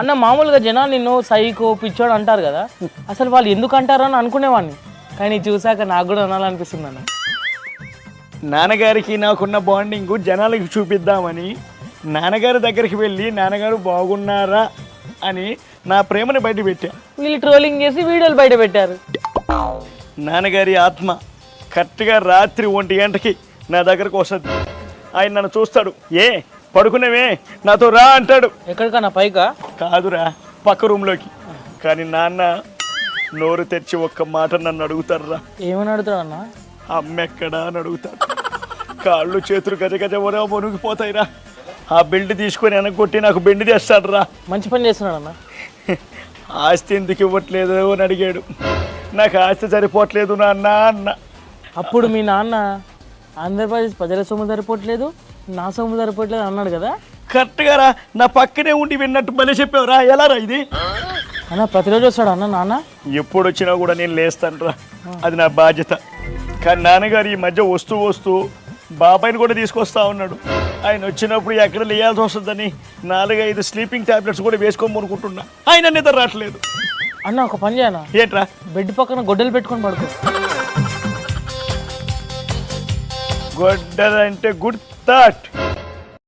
అన్న మామూలుగా జనాలు నిన్ను సైకో పిచ్చోడు అంటారు కదా, అసలు వాళ్ళు ఎందుకు అంటారో అని అనుకునేవాడిని, కానీ చూసాక నాకు కూడా అనాలనిపిస్తుంది అన్న. నాన్నగారికి నాకున్న బాండింగ్ జనాలకి చూపిద్దామని నాన్నగారి దగ్గరికి వెళ్ళి నాన్నగారు బాగున్నారా అని నా ప్రేమని బయట పెట్టా. వీళ్ళు ట్రోలింగ్ చేసి వీడియోలు బయట పెట్టారు. నాన్నగారి ఆత్మ కరెక్ట్గా రాత్రి 1 గంటకి నా దగ్గరకు వస్తుంది. ఆయన నన్ను చూస్తాడు, ఏ పడుకునేవే నాతో రా అంటాడు. ఎక్కడికన్నా పైకా? కాదురా, పక్క రూమ్లోకి. కానీ నాన్న నోరు తెరిచి ఒక్క మాట నన్ను అడుగుతారా. ఏమని అడుగుతాడు అన్న? అమ్మ ఎక్కడా అని అడుగుతాడు. కాళ్ళు చేతులు గజ గజ మునిగిపోతాయిరా. ఆ బెల్ట్ తీసుకొని వెనక్కొట్టి నాకు బెండి తెస్తాడు రా. మంచి పని చేస్తున్నాడు అన్న. ఆస్తి ఎందుకు ఇవ్వట్లేదు అని అడిగాడు. నాకు ఆస్తి సరిపోవట్లేదు నాన్న అన్న. అప్పుడు మీ నాన్న ఆంధ్రప్రదేశ్ ప్రజల సొమ్ము సరిపోవట్లేదు, నా సొమ్ము సరిపోవట్లేదు అన్నాడు కదా. కరెక్ట్గా రా, నా పక్కనే ఉండి విన్నట్టు భలే చెప్పావురా. ఎలా రా ఇది? అన్న ప్రతిరోజు వస్తాడు అన్న నాన్న? ఎప్పుడు వచ్చినా కూడా నేను లేస్తాను రా, అది నా బాధ్యత. కానీ నాన్నగారు ఈ మధ్య వస్తూ వస్తూ బాబాయిని కూడా తీసుకొస్తా ఉన్నాడు. ఆయన వచ్చినప్పుడు ఎక్కడ లేయాల్సి వస్తుందని 4-5 స్లీపింగ్ టాబ్లెట్స్ కూడా వేసుకోమనుకుంటున్నా. ఆయన నిద్ర రావట్లేదు. అన్న ఒక పని చేయనా? ఏంట్రా? బెడ్ పక్కన గొడ్డలు పెట్టుకొని పడుకో. గొడ్డలంటే గుడ్ థాట్.